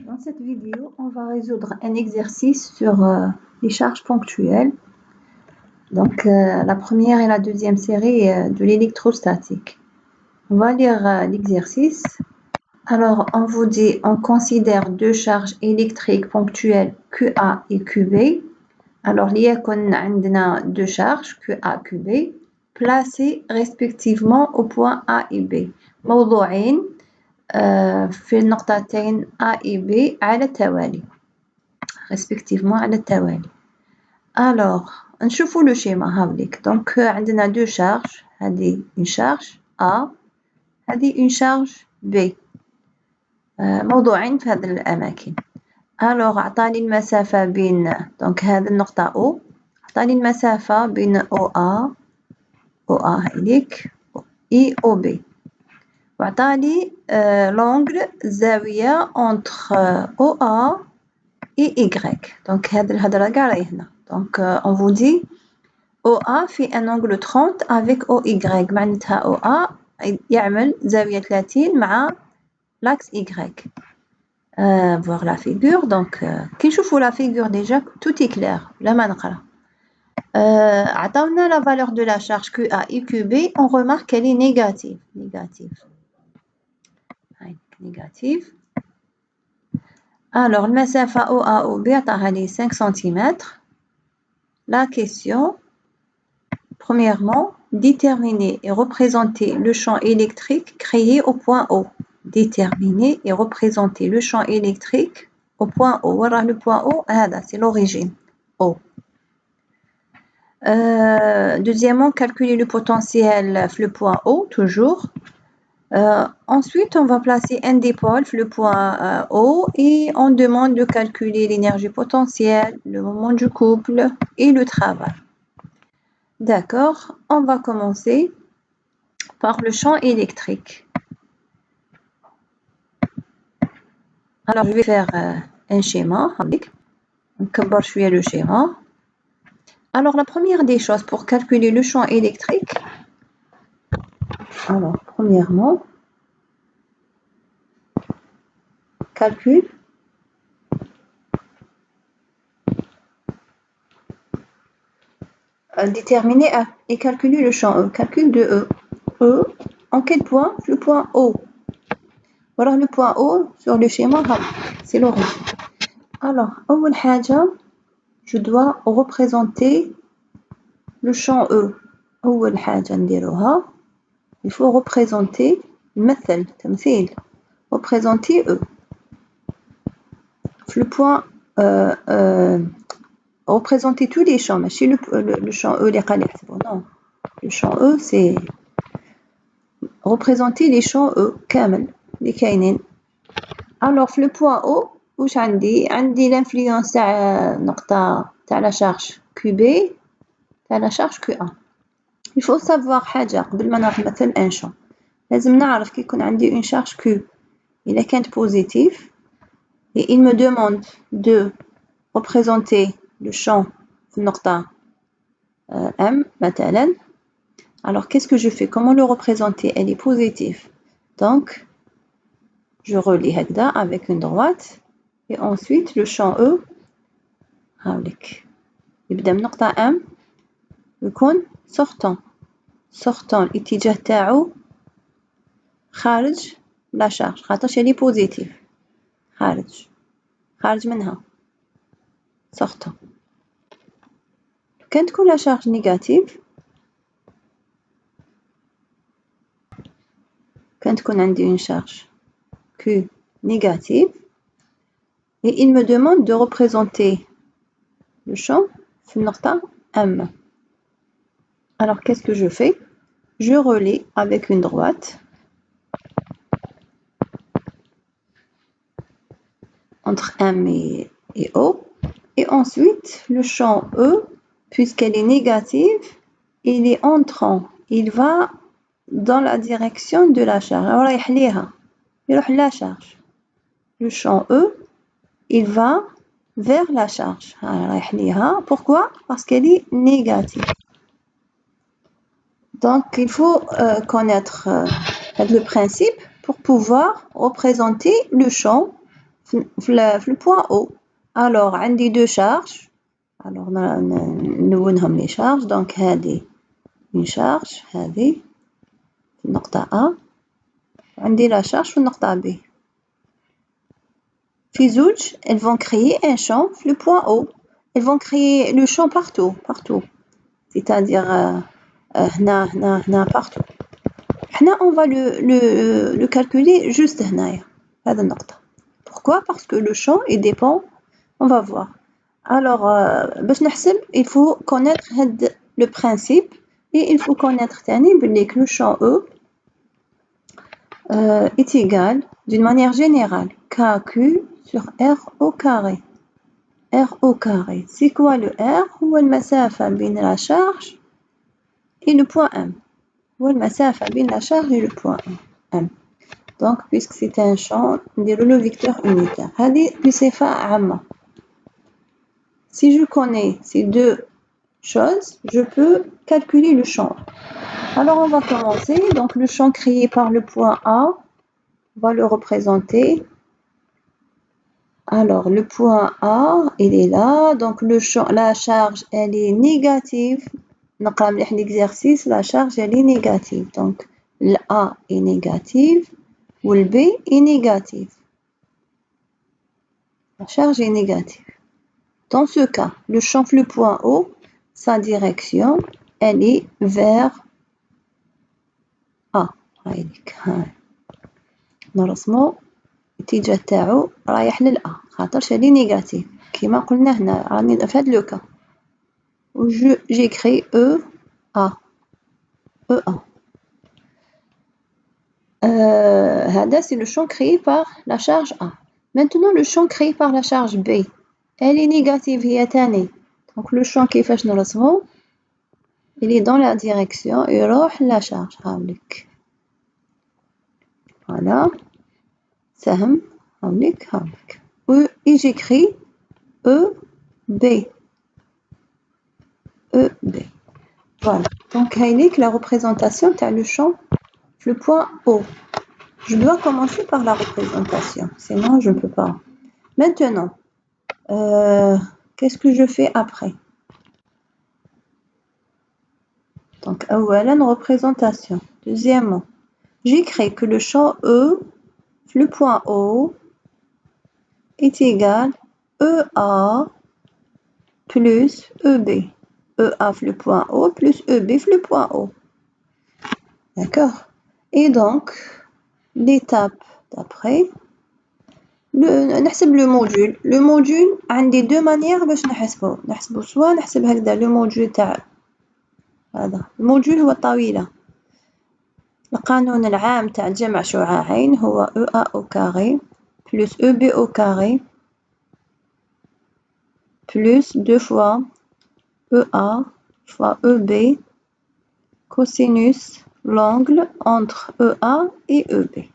Dans cette vidéo, on va résoudre un exercice sur les charges ponctuelles. Donc, la première et la deuxième série de l'électrostatique. On va lire l'exercice. Alors, on vous dit, on considère deux charges électriques ponctuelles QA et QB. Alors, ليكن عندنا deux charges QA QB placées respectivement au point A et B. موضوعين في النقطتين A et B على التوالي respectivement على التوالي. Alors نشوفوا le schéma هاوليك. Donc عندنا deux charges، هذه une charge A، هذه une charge B، موضوعين في هذه الأماكن. Alors أعطاني المسافة بين donc هذه النقطة O، أعطاني المسافة بين OA هاذيك et OB. وعطاني l'angle الزاوية entre OA et Y. Donc هاد الهضرة كاع راهي هنا. Donc on vous dit OA fait un angle 30 avec OY. معناتها OA يعمل زاوية 30 مع l'axe Y. Voir la figure. Donc كي نشوفوا la figure déjà tout est clair. لا ما نقرا. عطاونا la valeur de la charge QA et QB. On remarque qu'elle est négative. Négative. Alors, le مسافة OA OB عطاها لي 5 cm. La question, premièrement, déterminer et représenter le champ électrique créé au point O. Déterminer et représenter le champ électrique au point O. Voilà le point O, c'est l'origine, O. Deuxièmement, calculer le potentiel le point O, toujours. Ensuite, on va placer un dipôle sur le point O et on demande de calculer l'énergie potentielle, le moment du couple et le travail. D'accord, on va commencer par le champ électrique. Alors, je vais faire un schéma. On va voir le schéma. Alors, la première des choses pour calculer le champ électrique, alors, premièrement, calcul déterminer et calculer le champ E. Calcul de E. E, en quel point? Le point O. Voilà le point O sur le schéma, c'est l'origine. Alors, أول حاجة, je dois représenter le champ E. أول حاجة نديروها, il faut représenter مثل تمثيل représenter E. Le point représenter tous les champs, ماشي le champ E اللي قال يحسبوا, non. Le champ E c'est représenter les champs E كامل اللي كاينين. Alors le point O واش عندي l'influence تاع نقطة تاع la charge QB تاع la charge QA. Il faut savoir حاجة قبل ما نعرف مثل un champ. لازم نعرف كي يكون عندي une charge Q إذا كانت positive et il me demande de représenter le champ في النقطة M مثلا. Alors qu'est-ce que je fais? Comment le représenter? Elle est positive. Donc je relie هكذا avec une droite et ensuite le champ E هاوليك يبدأ من نقطة M يكون sortant الاتجاه تاعو خارج لا شارج خاطرش هي بوزيتيف خارج منها sortant. كان تكون لا شارج نيجاتيف كان تكون عندي une charge Q négative et il me demande de représenter le champ في النقطة M. Alors qu'est-ce que je fais? Je relie avec une droite entre M et O et ensuite le champ E puisqu'elle est négative il est entrant, il va dans la direction de la charge. Alors رايح ليها يروح la charge. Le champ E il va vers la charge. رايح ليها. Pourquoi? Parce qu'elle est négative. Donc il faut connaître le principe pour pouvoir représenter le champ في le point haut. Alors عندي deux charges. Alors نلونهم les charges. Donc هذه une charge هذه في النقطة A. عندي la charge في النقطة B. في زوج elles vont créer un champ في le point haut. Elles vont créer le champ partout. C'est-à-dire هنا partout. Là, on va le calculer juste هنايا هذه النقطة. Pourquoi? Parce que le champ il dépend. On va voir. Alors باش نحسب il faut connaître le principe et il faut connaître تاني بلي que le champ E est égal d'une manière générale KQ sur R au carré. R au carré. C'est quoi le R? هو المسافة بين la charge et le point M. هو المسافة بين la charge et le point M. Donc puisque c'est un champ, نديرو le vecteur unitaire. هذه بصفة عامة. Si je connais ces deux choses, je peux calculer le champ. Alors on va commencer. Donc le champ créé par le point A, on va le représenter. Alors le point A, il est là. Donc le champ, la charge, elle est négative. نقرا مليح l'exercice. La charge, elle est négative. Donc le A est négative ou le B est négative. La charge est négative. Dans ce cas, le champ le point haut, sa direction, elle est vers A. نرسمو الاتجاه تاعو رايح للA خاطرش هادي نيجاتيف كيما قلنا هنا راني في هاد لو كا و j'écris EA. هذا c'est le champ créé par la charge A. Maintenant le champ créé par la charge B, elle est négative هي تاني. Donc le champ كيفاش نرسمو il est dans la direction يروح la charge هاوليك. Voilà. سهم هاوليك. Et j'écris EB. Voilà. Donc هايليك la représentation تاع le champ le point haut. Je dois commencer par la représentation, sinon je ne peux pas. Maintenant, qu'est-ce que je fais après? Donc, أولاً représentation. Deuxièmement, j'écris que le champ E, le point O, est égal EA plus EB. EA le point O plus EB le point O. D'accord? Et donc, l'étape d'après, نحسب le module. Le module, عندي deux manières باش نحسبه soit نحسب هكذا le module تاع هذا. الموديول هو الطاولة. القانون العام تاع جمع شعاعين هو EA au carré plus EB au carré plus 2 fois EA fois EB cosinus l'angle entre EA et EB.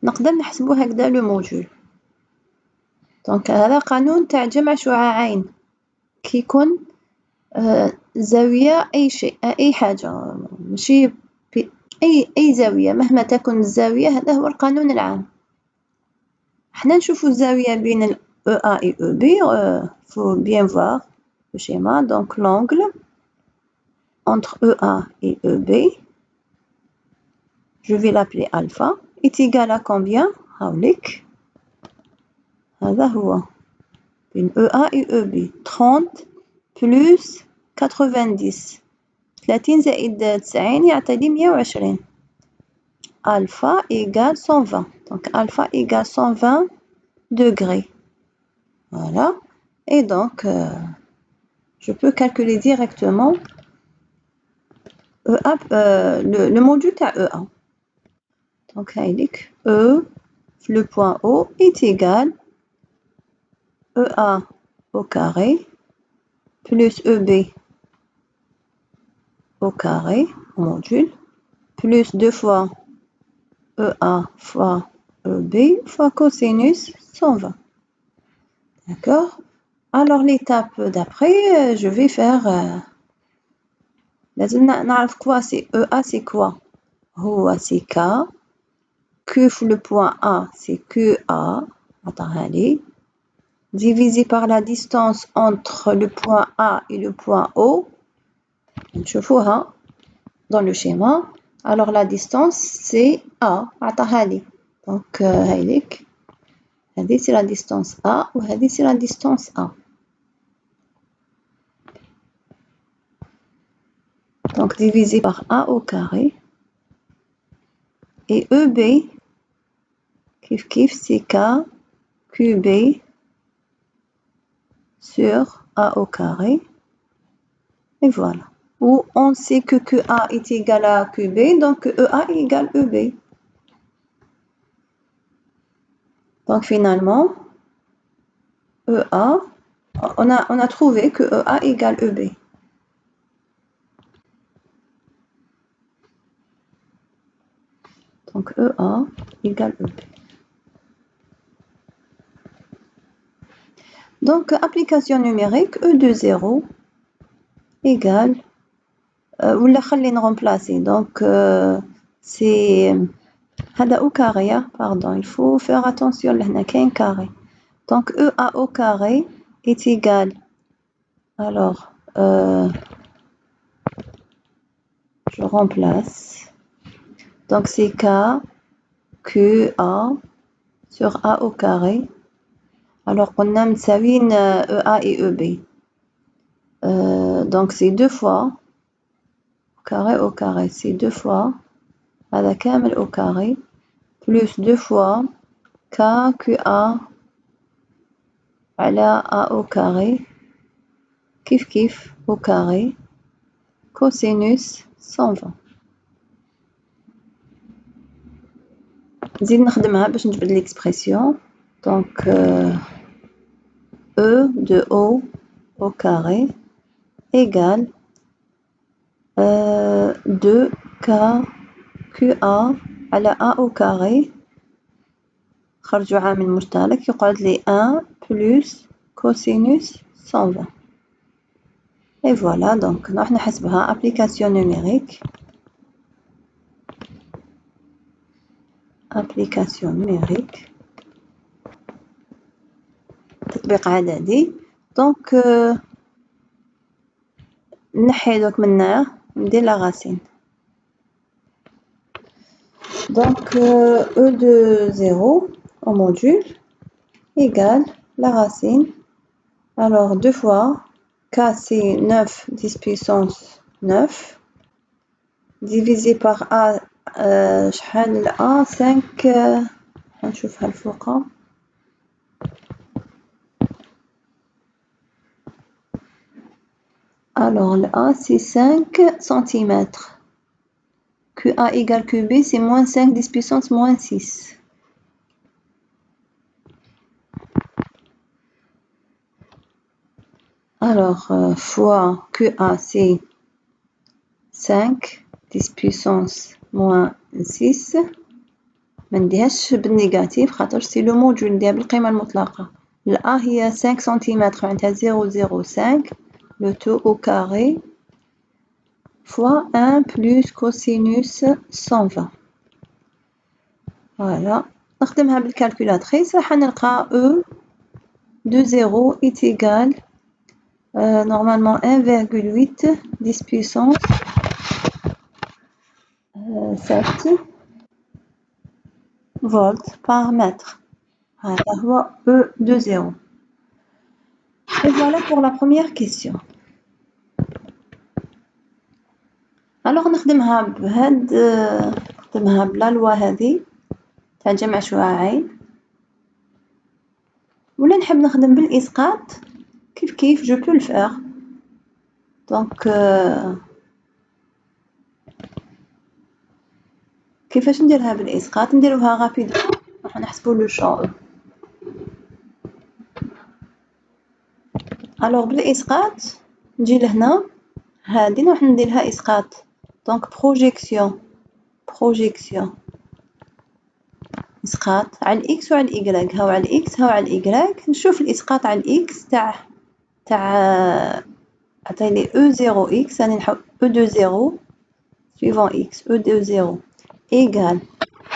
نقدر نحسبو هكذا le module. Donc هذا قانون تاع جمع شعاعين كي يكون زاوية أي شيء أي حاجة ماشي أي زاوية مهما تكن الزاوية هذا هو القانون العام. احنا نشوفو الزاوية بين ال EA et EB. Faut bien voir le schéma. Donc l'angle entre EA et EB, je vais l'appeler alpha, est égal à combien? هاوليك هذا هو بين EA et EB 30 plus 90 30 زائد 90 يعطيني 120. Alpha égale 120. Donc alpha égale 120 degrés. Voilà. Et donc je peux calculer directement le module à EA. Donc E le point O est égal EA au carré plus EB au carré au module plus 2 fois EA fois EB fois cosinus 120. D'accord? Alors l'étape d'après, je vais faire لازم نعرف quoi c'est EA c'est quoi. هو c'est K Q le point A, c'est QA, divisé par la distance entre le point A et le point O. نشوفوها dans le schéma. Alors la distance c'est A, donc هذيك c'est la distance A ou c'est la distance A. Donc divisé par A au carré. Et EB, kiff c'est K, QB sur A au carré. Et voilà. Où on sait que QA est égal à QB, donc EA égale EB. Donc finalement, EA, on a trouvé que EA égale EB. Donc EA égale EB. Donc application numérique, E de 0 égale, ou la خلينا remplacer. Donc c'est هذا au carré, pardon, il faut faire attention لهنا كاين carré. Donc EA au carré est égal, alors je remplace, donc c'est K QA sur A au carré. Alors on a مساويين EA et EB, donc c'est 2 fois au carré, c'est 2 fois هذا كامل au carré plus 2 fois K QA على A au carré كيف au carré cosinus 120. نزيد نخدمها باش نجبد l'expression. Donc E de O au carré égale 2K QA على A au carré. خرجوا عامل مشترك يقعد لي 1 plus cosinus 120. Et voilà, donc راح نحسبها application numérique. Application numérique. تطبيق عددي. Donc نحي دوك منه ندير la racine. Donc E de 0 au module égale la racine. Alors 2 fois K c'est 9 10 puissance 9 divisé par A شحال A 5 نشوفها الفوق. Alors le A c'est 5 cm. QA égale QB c'est moins 5 10 puissance moins 6. Alors fois QA c'est 5 10 puissance moins 6. ما نديهاش بالنيجاتيف خاطر سي لو موديول نديها بالقيمة المطلقة. الA هي 5 سنتيمتر معناتها 0,05 le tout au carré fois 1 plus cosinus 120. Voilà. نخدمها بالكالكولاتريس راح نلقى E de 0 est égal normalement 1,8 10 puissance 7 volts par mètre. هذا هو E de 0. Et voilà pour la première question. Alors نخدمها بلا لوا هذه تاع جمع شعاعين ولا نحب نخدم بالإسقاط كيف je peux le faire. Donc كيفاش نديرها بالإسقاط نديروها غابيد راح نحسبوا لو شامب. alors بالإسقاط نجي لهنا هذه راح نديرها إسقاط. donc projection إسقاط على الإكس وعلى الإيكغيك. هاو على الإكس هاو على الإيكغيك. نشوف الإسقاط على الإكس تاع عطيني E0 X راني نحط E de 0 suivant X E de 0 égale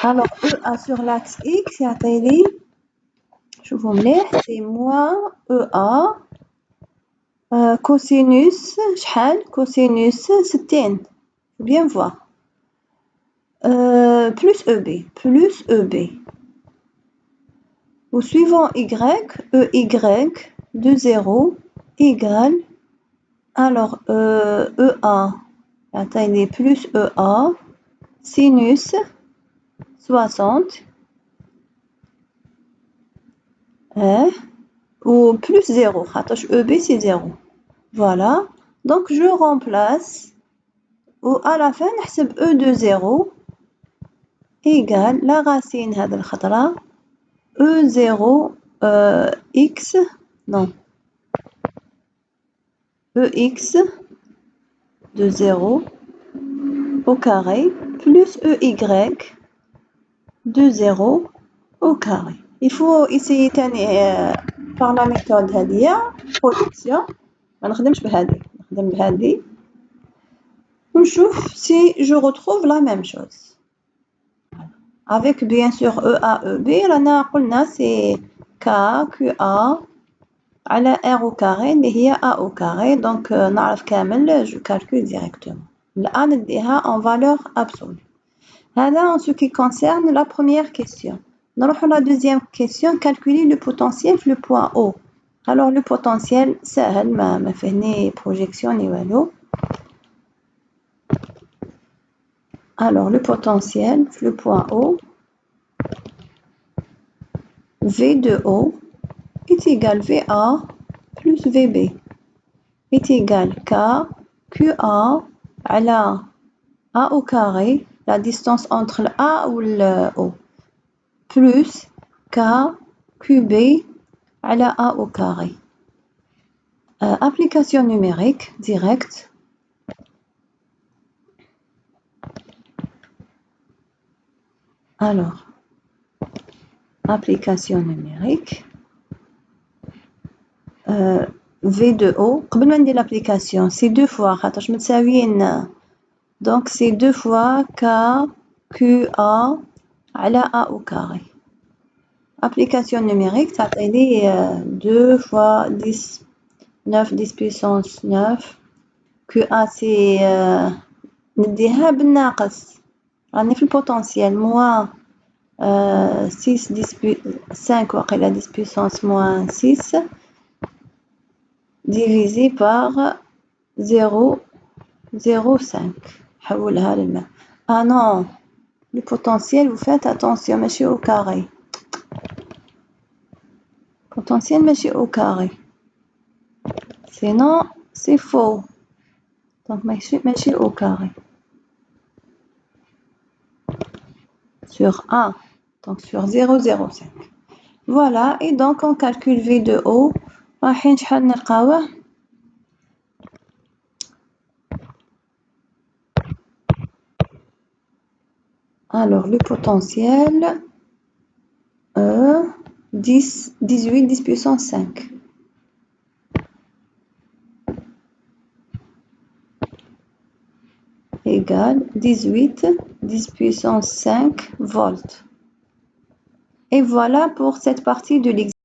Alors, EA sur l'axe X, c'est moins EA cosinus, cosinus 60. Faut bien voir. Plus EB. Au suivant Y, EY de 0 égale, alors EA, plus EA, sinus 60, ou plus 0, EB c'est 0. Voilà, donc je remplace, ou à la fin, نحسب E de 0 égale la racine هذا الخطرة E0 X, non, EX de 0 au carré plus EY de 0 au carré. Il faut essayer par la méthode هذه production. ما نخدمش بهذه، نخدم بهذه ونشوف si je retrouve la même chose. Avec bien sûr EA, EB, رانا قلنا c'est K, QA على R au carré اللي هي A au carré, donc نعرف كامل je calcule directement. الآن نديها en valeur absolue. هذا en ce qui concerne la première question. نروح à la deuxième question, calculer le potentiel le point O. Alors le potentiel سهل, ما فيه ni projection ni والو. Alors le potentiel le point O, V de O est égal VA plus VB est égal K QA على A au carré, la distance entre le A ou le O, plus K QB على A au carré. Application numérique directe. Alors, application numérique. V de O, قبل ما ندير l'application, c'est 2 fois خاطرش متساويين, donc c'est 2 fois K QA على A au carré. Application numérique تعطيني 2 fois 10 9 10 puissance 9 QA c'est نديها بالناقص, راني في البوتنسيال moins 6 10 5 وقيلا 10 puissance moins 6 divisé par 0,05. حولها للماء. Ah non, le potentiel, vous faites attention, ماشي au carré. Potentiel ماشي au carré. Sinon, c'est faux. Donc ماشي au carré. Sur 1, donc sur 0,05. Voilà, et donc on calcule V de O. رايحين شحال نلقاوه؟ Alors le potentiel 18 10 puissance 5 égale 18 10 puissance 5 volts. Et voilà pour cette partie de l'exercice.